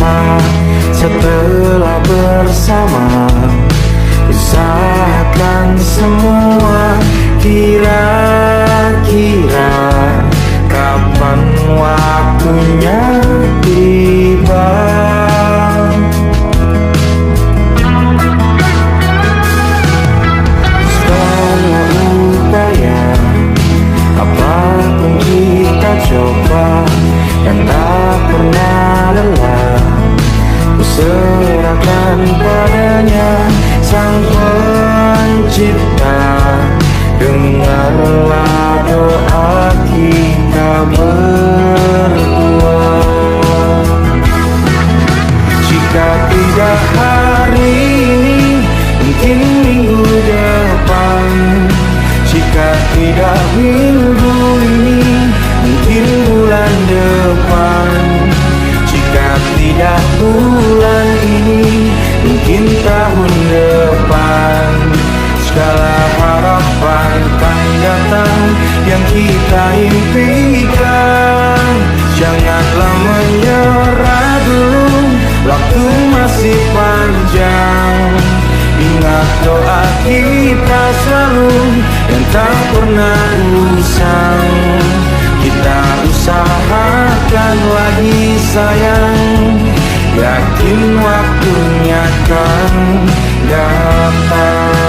rasa setelah bersama. Usahakan semua, kira-kira kapan waktunya tiba. Segala upaya, apapun kita coba, yang tak pernah lelah, ku serahkan padanya Sang Pencipta. Dengarlah doa kita berdua. Jika tidak hari ini, mungkin minggu depan. Jika tidak minggu ini, mungkin bulan depan. Jika tidak bulan ini, mungkin tahun depan. Segala harapan kan datang yang kita impikan. Janganlah menyerah dulu, waktu masih panjang. Ingat doa kita selalu yang tak pernah usang. Kita usahakan lagi sayang, yakin waktunya kan datang.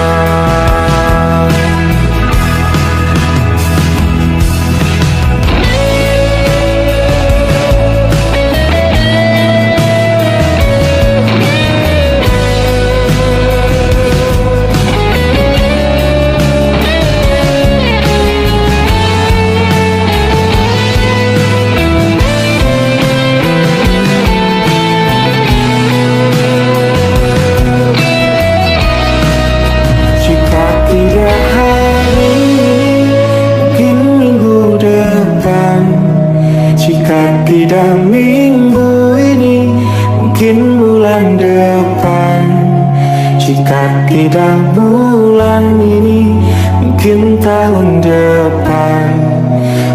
Tidak minggu ini, mungkin bulan depan. Jika tidak bulan ini, mungkin tahun depan.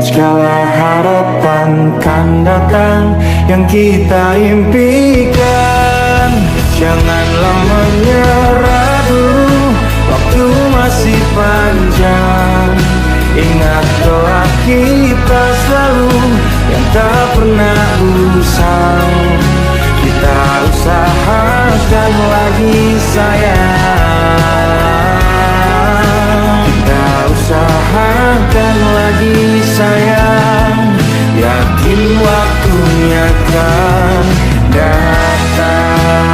Segala harapan kan datang yang kita impikan. Janganlah menyerah dulu, waktu masih panjang. Ingat doa kita selalu yang tak pernah usang. Kita usahakan lagi sayang. Kita usahakan lagi sayang, yakin waktunya kan datang.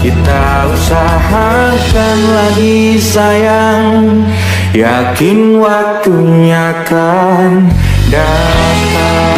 Kita usahakan lagi sayang, yakin waktunya kan datang.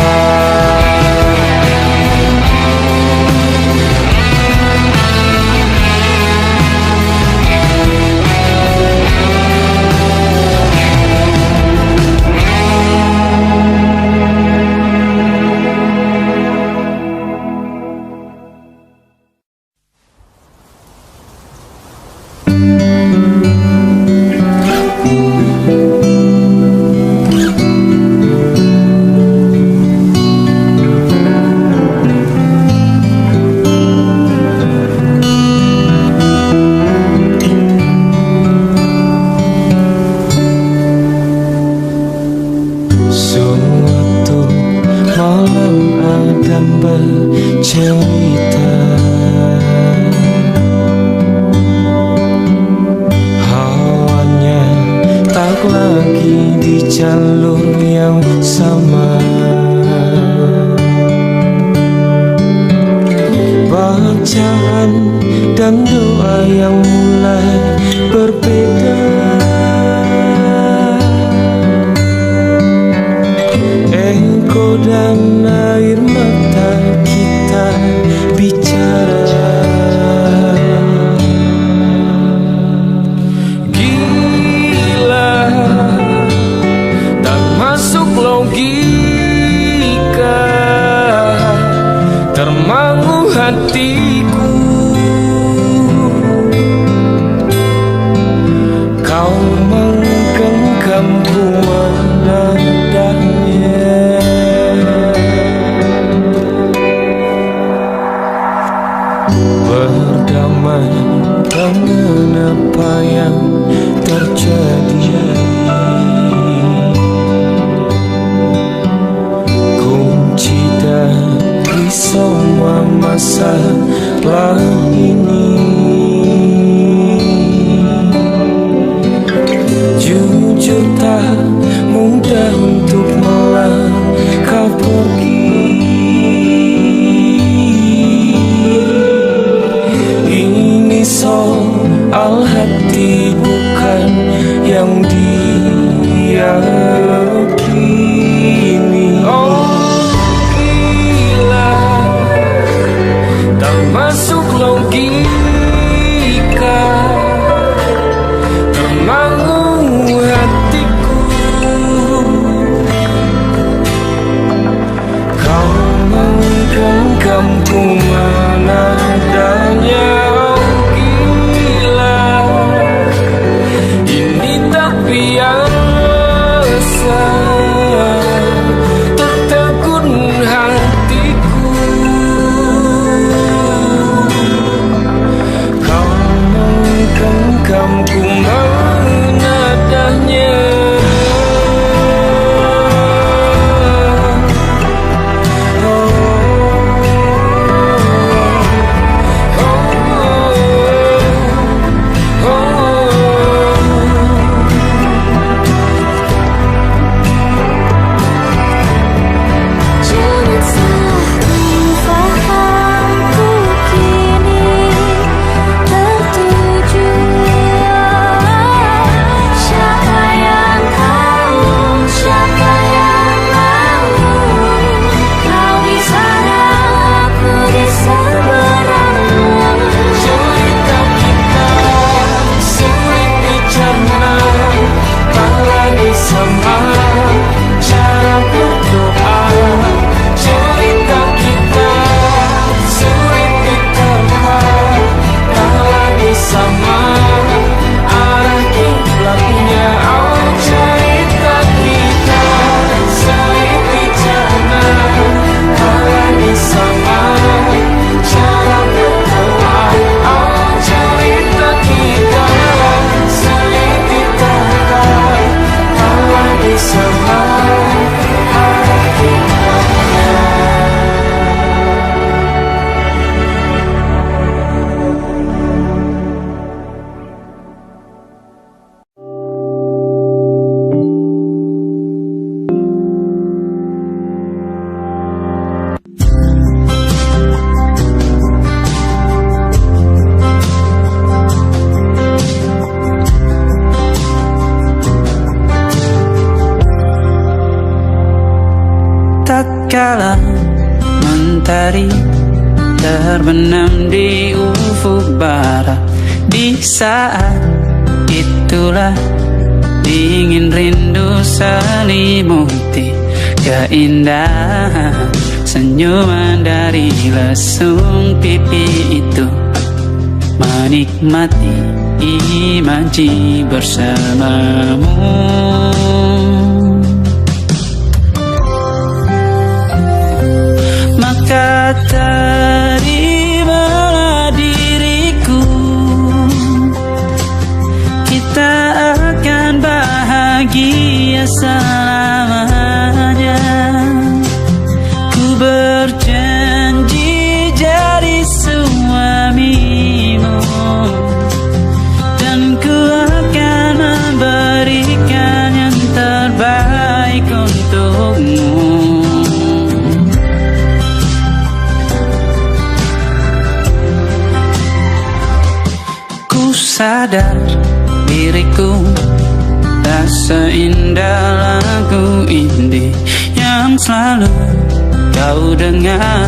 Jujur tak mudah untuk melangkah pergi. Ini soal hati bukan yang diyakini. Oh gila, tak masuk logika, termangu hatiku. Kau menggenggamku mana adanya. Oh gila, ini tak biasa, tertegun hatiku. Kau menggenggamku mana adanya. Jangan salah fahamku kini tertuju. Siapa yang tahu, siapa yang mahu. Kau di sana, aku di seberang. Cerita kita sulit dicerna, tak lagi sama cara berdoa. Cerita kita sulit diterka, tak lagi sama arah kiblatnya. Oh cerita kita sulit dicerna, tak lagi sama cara berdoa. Oh cerita kita sulit diterka, tak lagi sama arah kiblatnya. Tak kala mentari terbenam di ufuk barat, di saat itulah dingin rindu selimuti keindahan senyuman dari lesung pipi itu, menikmati imaji bersamamu. Maka terimalah diriku, kita akan bahagia selamanya. Ku berjanji jadi suamimu, dan ku akan memberikan yang terbaik untukmu. Sadar diriku tak seindah lagu indie yang selalu kau dengar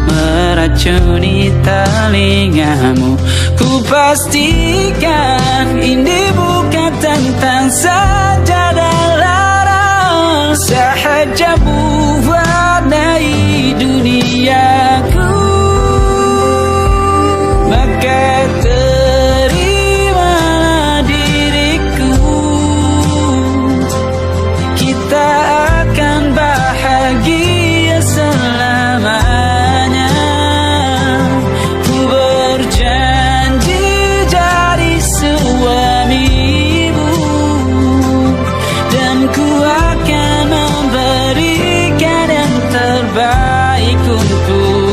meracuni telingamu. Ku pastikan indie bukan tentang sajadah larang, sahaja mewarnai duniaku. Maka kita akan bahagia selamanya. Ku berjanji jadi suamimu, dan ku akan memberikan yang terbaik untukmu.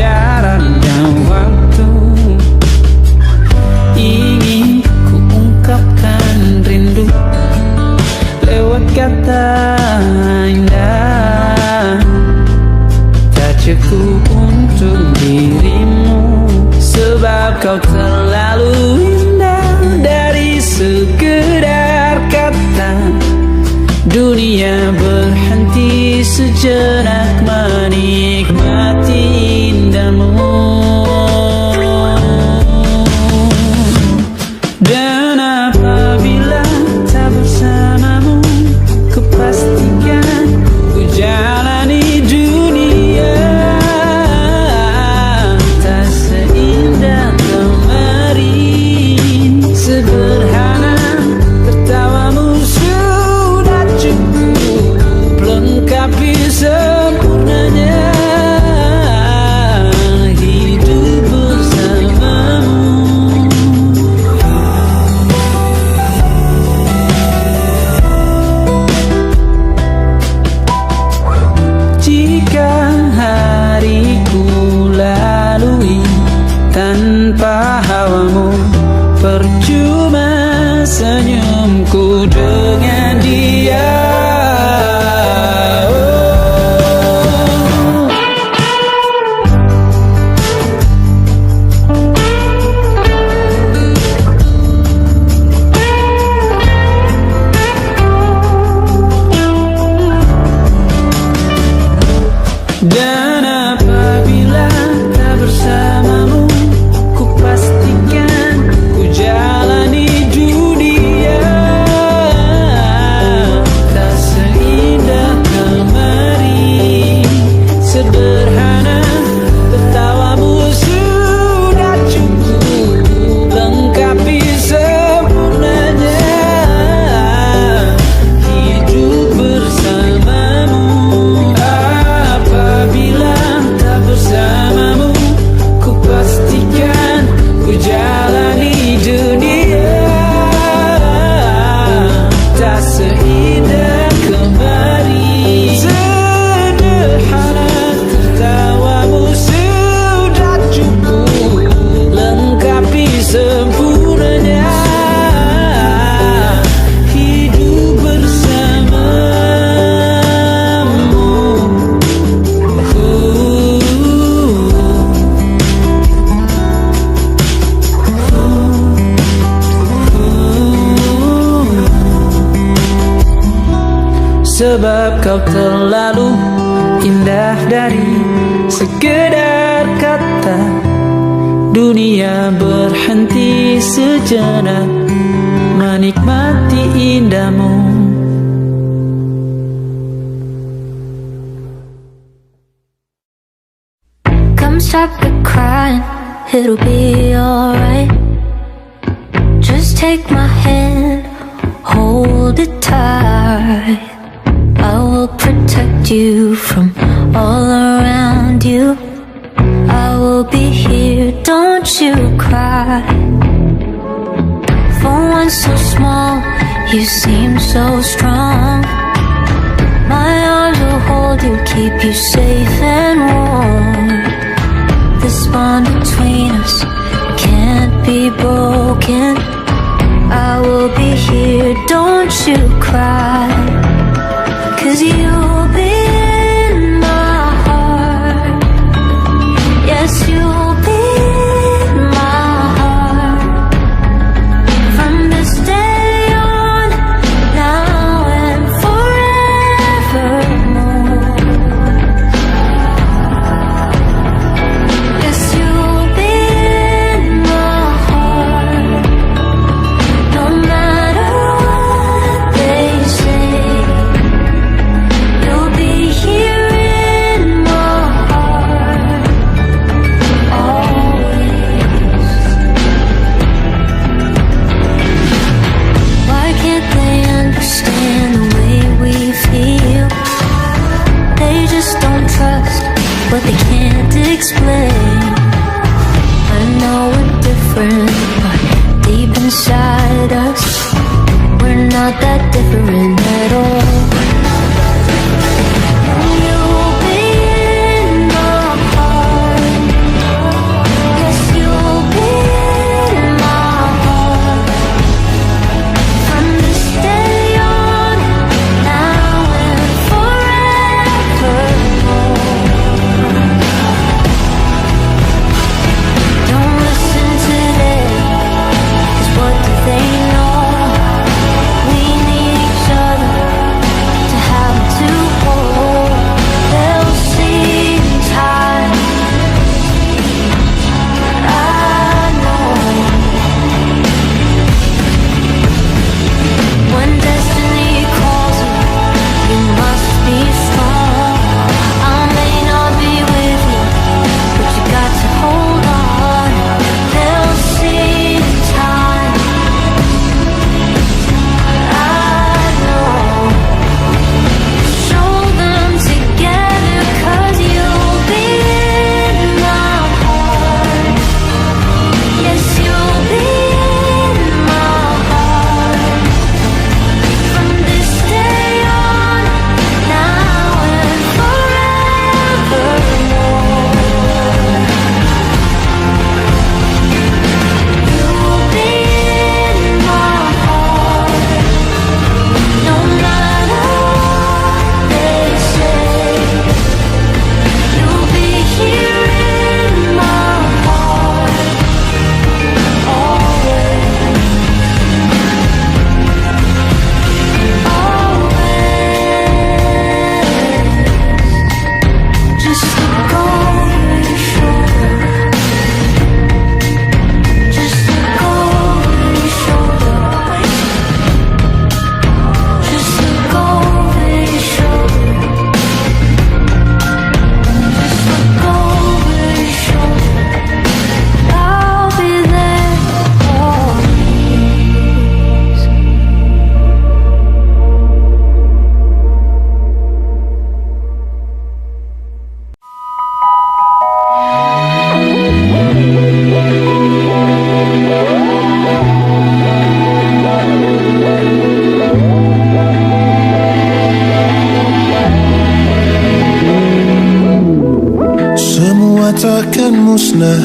jalannya waktu. Ingin ku ungkapkan rindu lewat kata indah, tak cukup untuk dirimu, sebab kau terlalu indah. Dari sekedar kata, dunia berhenti sejenak menikmati indahmu. Dan apabila tak bersamamu, kupastikan ku jalani dunia tak seindah kemarin. Sederhana, tertawamu sudah cukup lengkapi sempurnanya hidup bersamamu. Jika hariku lalui tanpa hawamu, percuma senyumku dengan dia. Dan apabila tak bersamamu, ku pastikan ku jalani dunia tak seindah kemarin. Sederhana, tertawamu sudah cukup lengkapi sempurnanya hidup bersamamu. Apabila tak bersamamu, ku pastikan ku jalani dunia tak seindah kemarin. Sederhana, tertawamu sudah cukup lengkapi sempurnanya hidup bersamamu. Sebab kau terlalu indah. Dari sekedar kata, dunia berhenti sejenak menikmati indahmu. Come stop the crying, it'll be alright. Just take my hand, hold it tight. I will protect you from all around you. I will be here, don't you cry. For one so small, you seem so strong. My arms will hold you, keep you safe and warm. This bond between us can't be broken. I will be here, don't you cry. 'Cause you'll be in my heart. Yes, you'll be in my heart. From this day on, now and forevermore. Yes, you'll be in my heart. No matter what they say, you'll be here in my heart, always. Why can't they understand the way we feel? They just don't trust what they can't explain. I know we're different, but deep inside us, we're not that different at all. You'll be in my heart. takkan musnah,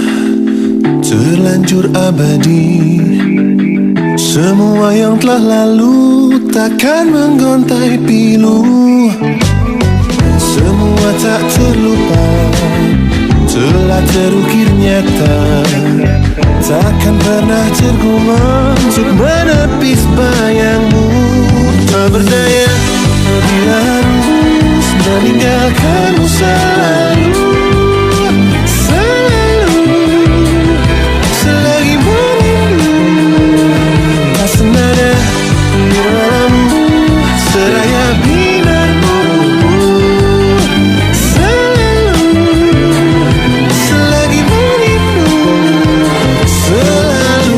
terlanjur abadi. Semua yang telah lalu takkan menggontai pilu. Semua tak terlupa, telah terukir nyata. Takkan pernah tergumam untuk menepis bayangmu. Tak berdaya bila harus meninggalkanmu selalu. Selalu, selagi merindu. Tak senada di malammu, seraya binarmu. Selalu, selagi merindu. Selalu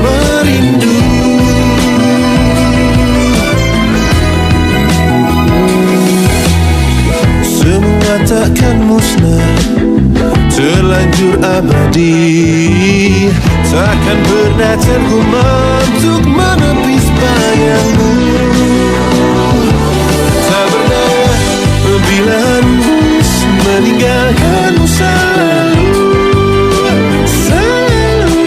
merindu. Semua takkan musnah, terlanjur abadi. Takkan pernah tergumam untuk menepis bayangmu. Tak berdaya bila harus meninggalkanmu selalu. Selalu,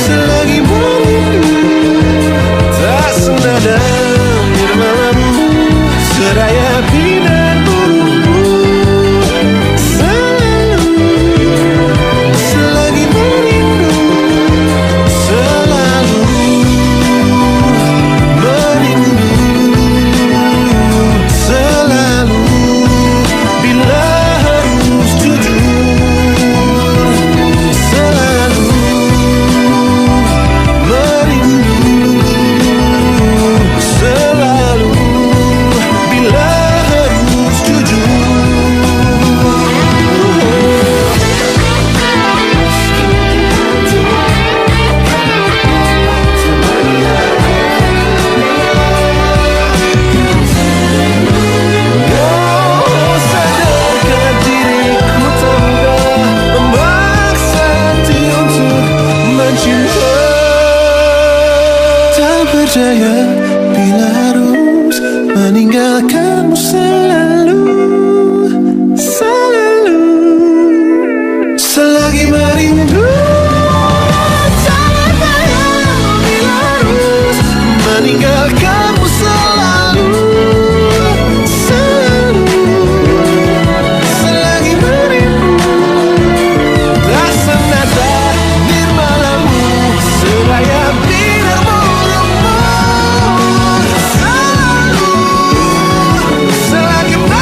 selagi merindu. Tak senada nirmalamu, seraya binarmu. Selalu, selagi merindu. Selalu merindu. Selalu bila harus jujur. Selalu merindu. Selalu bila harus jujur. Kau sadarkan diriku tak mudah memaksa hati untuk mencinta. Tak berdaya bila harus meninggalkanmu selalu. Selalu, selagi merindu. Tak berdaya bila harus meninggalkanmu selalu. Selalu, selagi merindu. Tak senada nirmalamu, seraya binarmu. Selalu, selagi merindu.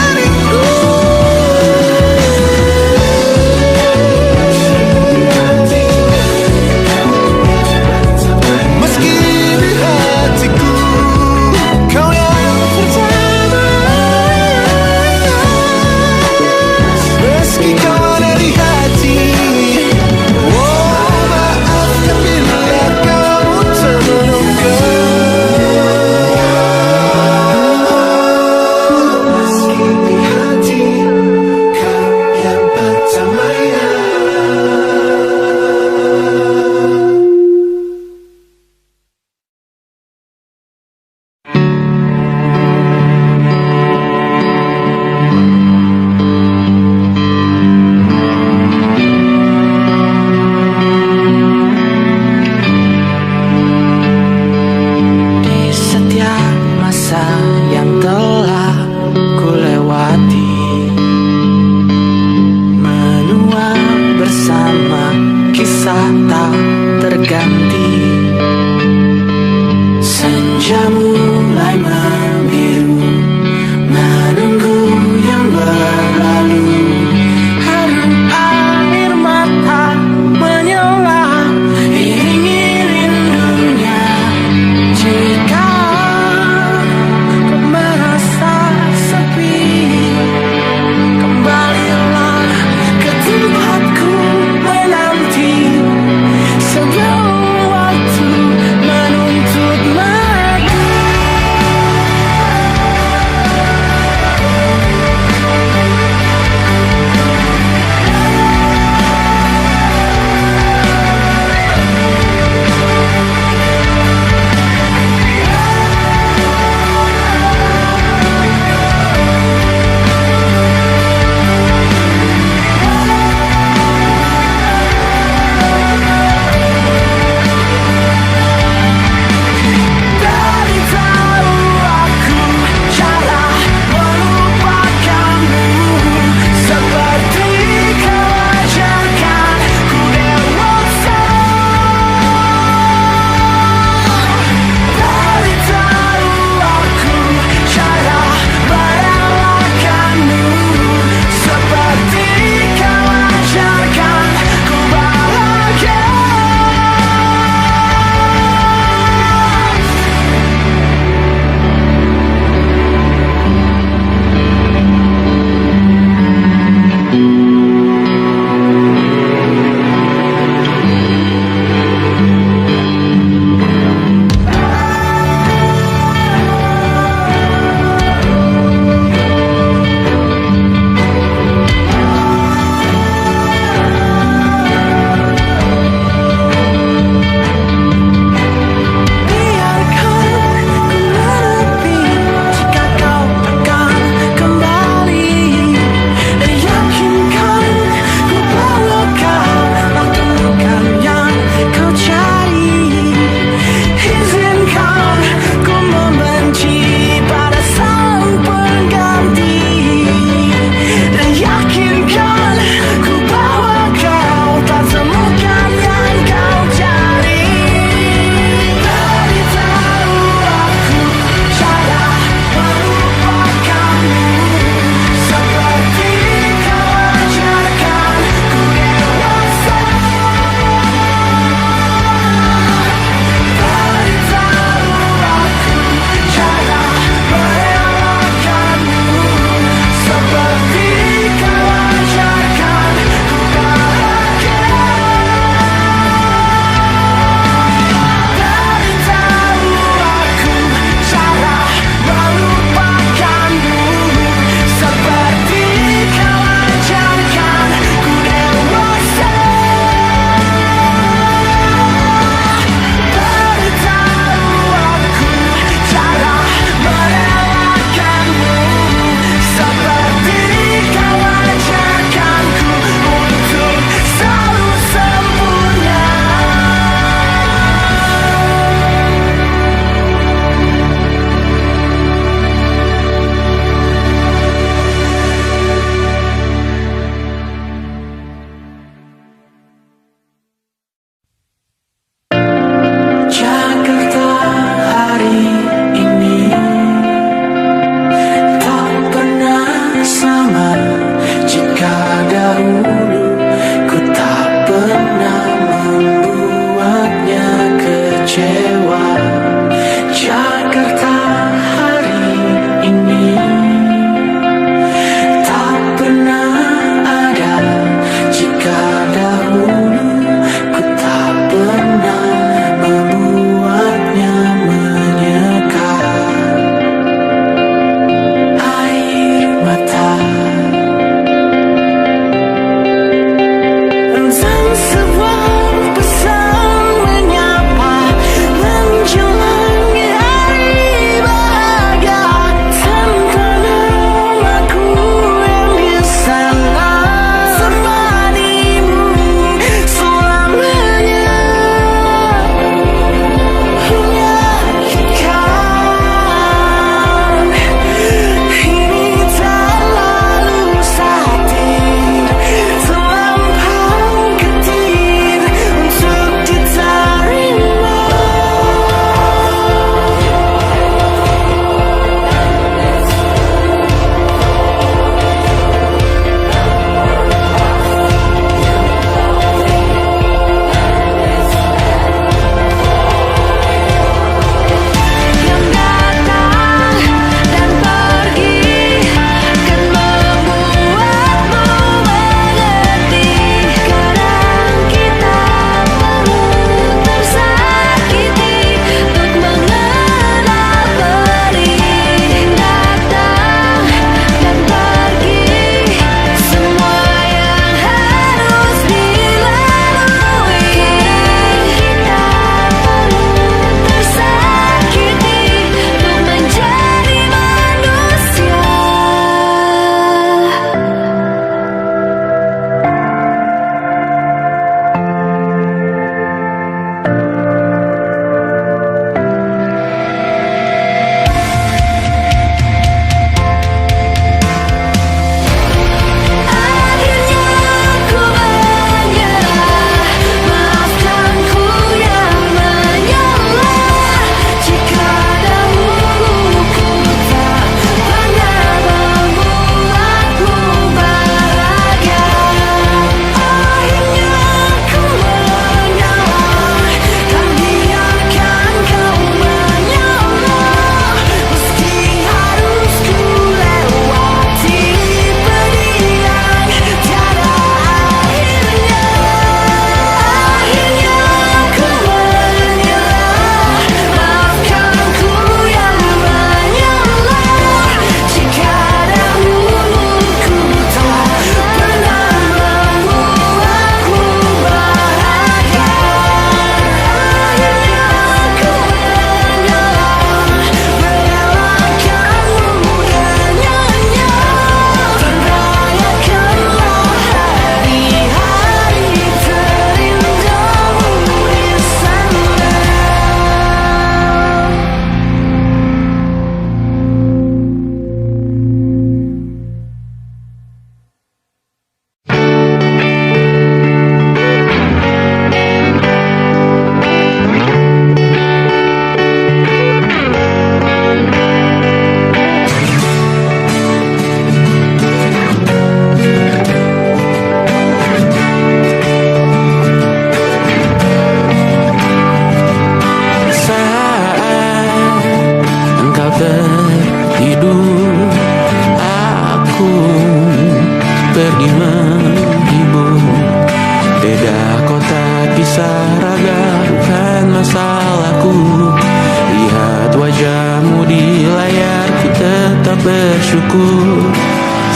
bersyukur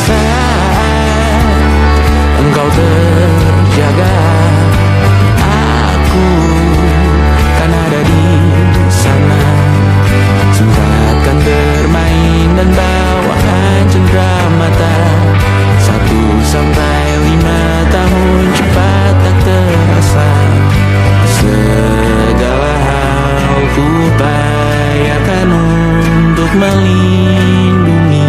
saat engkau terjaga. Aku kan ada di sana. Cinta akan bermain dan bawaan cendera mata. 1 sampai 5 tahun cepat tak terasa. Segala hal ku bayarkan untuk melindungi.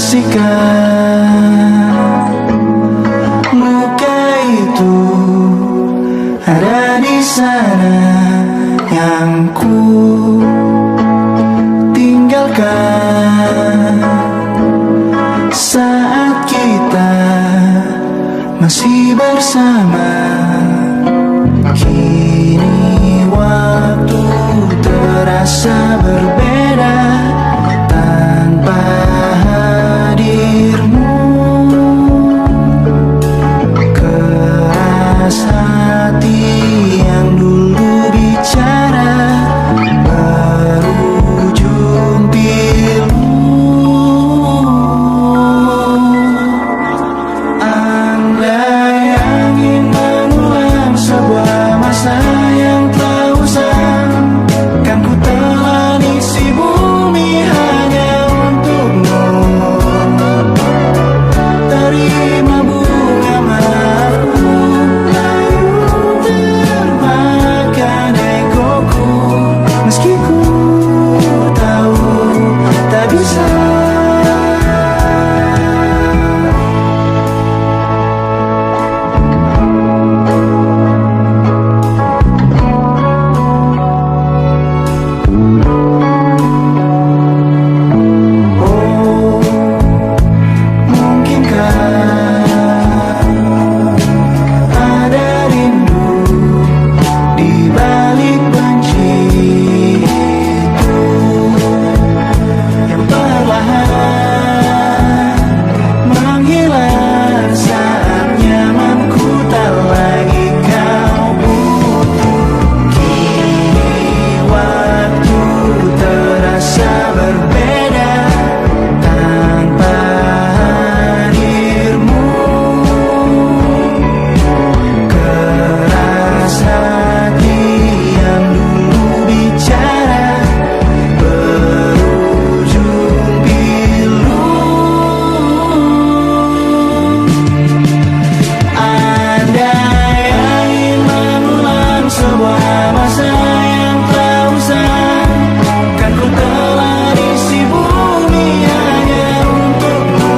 pastikan luka itu ada di sana yang ku tinggalkan saat kita masih bersama. Kini waktu terasa berbeda tanpa hadirmu. Keras hati yang dulu bicara berujung pilu. Andai angin mengulang sebuah masa yang telah usang, kan ku telah isi bumi hanya untukmu. Terima bunga maafku, layu termakan egoku, meski ku tahu tak bisa. Mungkinkah ada rindu di balik benci itu yang perlahan menghilang saat nyamanku tak lagi kau butuh. Kini waktu terasa berbeda tanpa hadirmu. Keras hati yang dulu bicara berujung pilu. Andai angin mengulang sebuah masa yang telah usang, kan ku telah isi bumi hanya untukmu.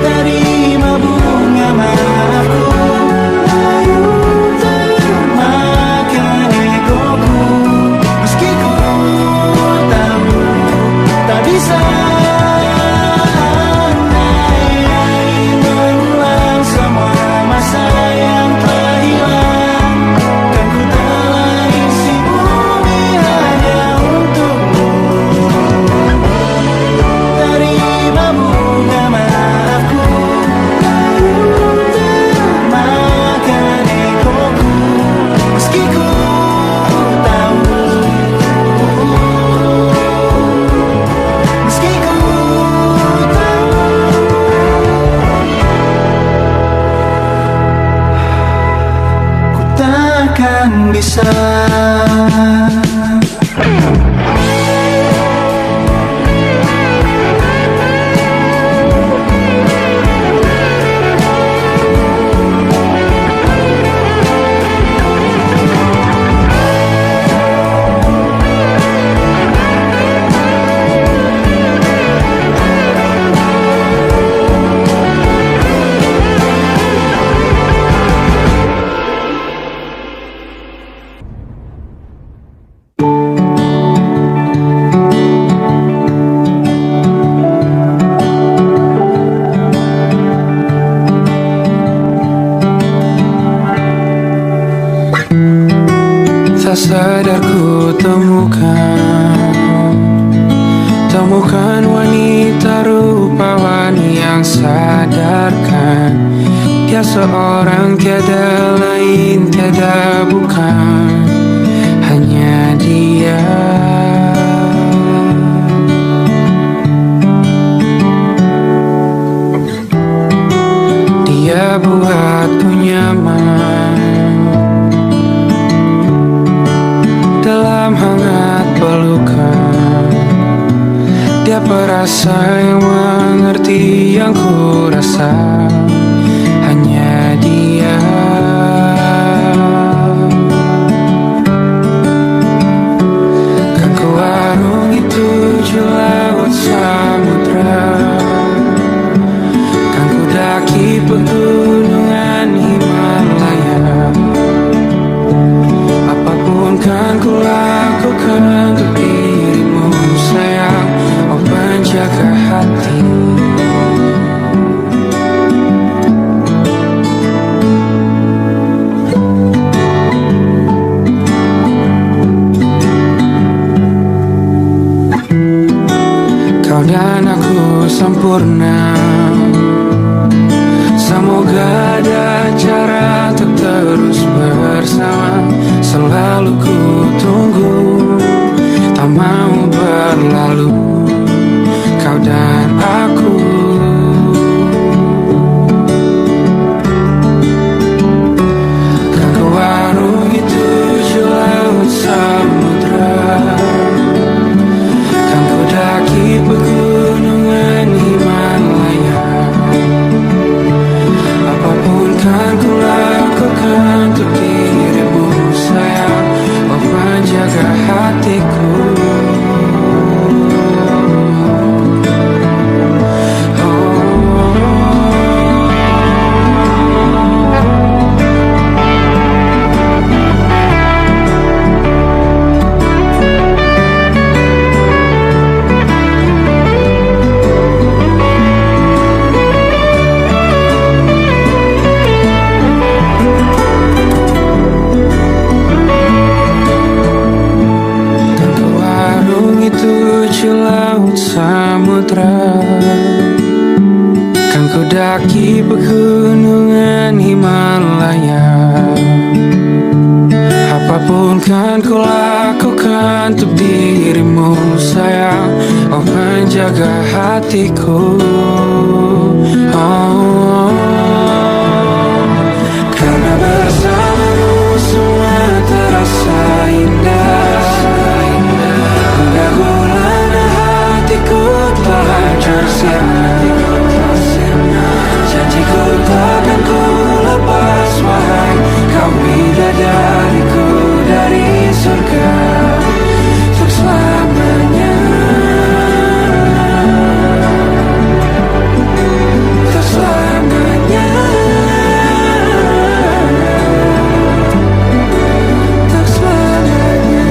Terima bunga maafku, layu termakan egoku, meski ku tahu tak bisa. Andai angin mengulang semua masa yang telah hilang, kan ku telah isi bumi hanya untukmu. Terima bunga maafku, layu termakan egoku, meski ku tahu, meski ku tahu ku takkan bisa. Tak sadar ku temukan wanita rupawan yang sadarkan dia seorang, tiada lain, tiada bukan, hanya dia. Dia buatku nyaman dalam hangat pelukan. Dia perasa yang mengerti yang ku rasa, hanya dia. Kan ku warungi 7 laut sama sempurna. Semoga ada cara untuk terus bersama. Selalu ku tunggu, tak mau berlalu, kau dan aku. Kan ke warung itu laut samudra, kan ku daki pegunungan Himalaya. Apapun kan ku lakukan untuk dirimu sayang, oh penjaga hatiku. Laut samudra, kan ku daki pegunungan Himalaya. Apapun kan ku lakukan untuk dirimu sayang, oh penjaga hatiku. Oh, karena bersamamu semua terasa indah. Hatiku telah tersiapkan, janjiku takkan ku lepas, wahai kau bidadariku dari surga untuk selamanya, untuk selamanya, untuk selamanya.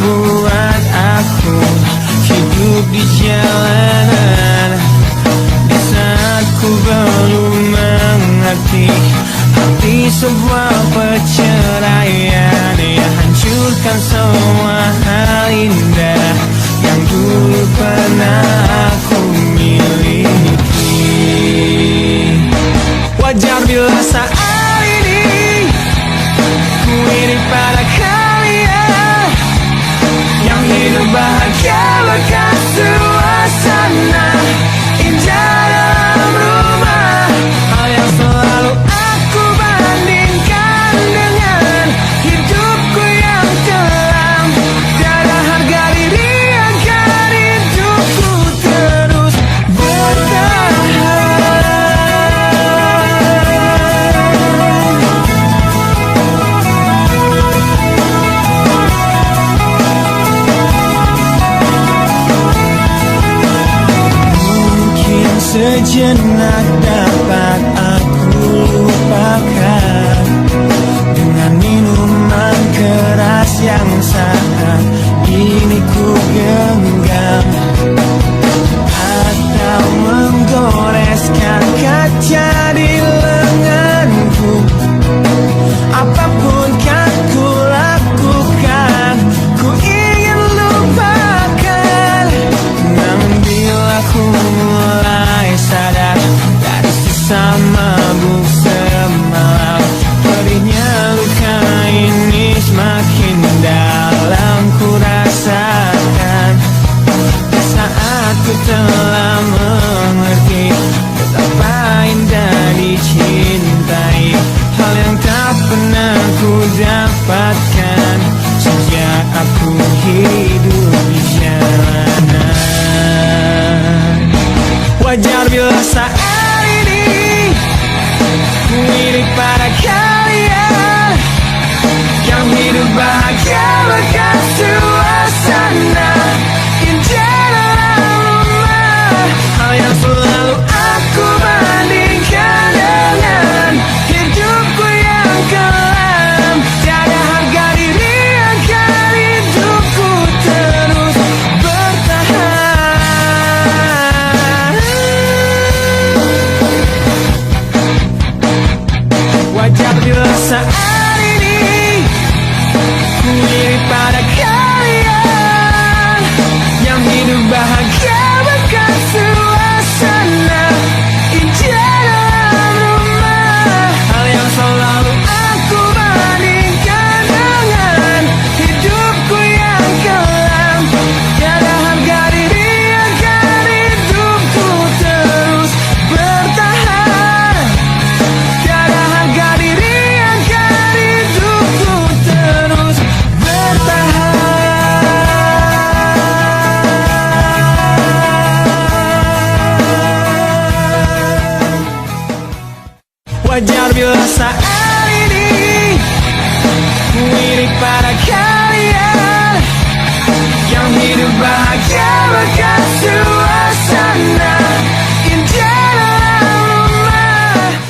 buat aku hidup di jalanan. Di saat ku belum mengerti arti sebuah perceraian yang hancurkan semua hal indah yang dulu pernah aku miliki. Wajar bila saat ini ku iri pada kalian yang hidup bahagia lekas suasana indah dalam rumah. Hal yang selalu aku bandingkan dengan hidupku yang kelam. Tiada harga diri agar hidupku terus bertahan. Mungkin sejenak dapat aku lupakan dengan minuman keras yang saat ini ku genggam, atau menggoreskan kaca di lenganku. Apapun kan ku lakukan, ku ingin lupakan. Namun bila ku mulai sadar dari sisa mabuk semalam, perihnya luka ini semakin dalam ku rasakan. Di saat ku telah mengerti betapa indah dicintai, hal yang tak pernah ku dapatkan sejak aku hidup di jalanan. Wajar bila saat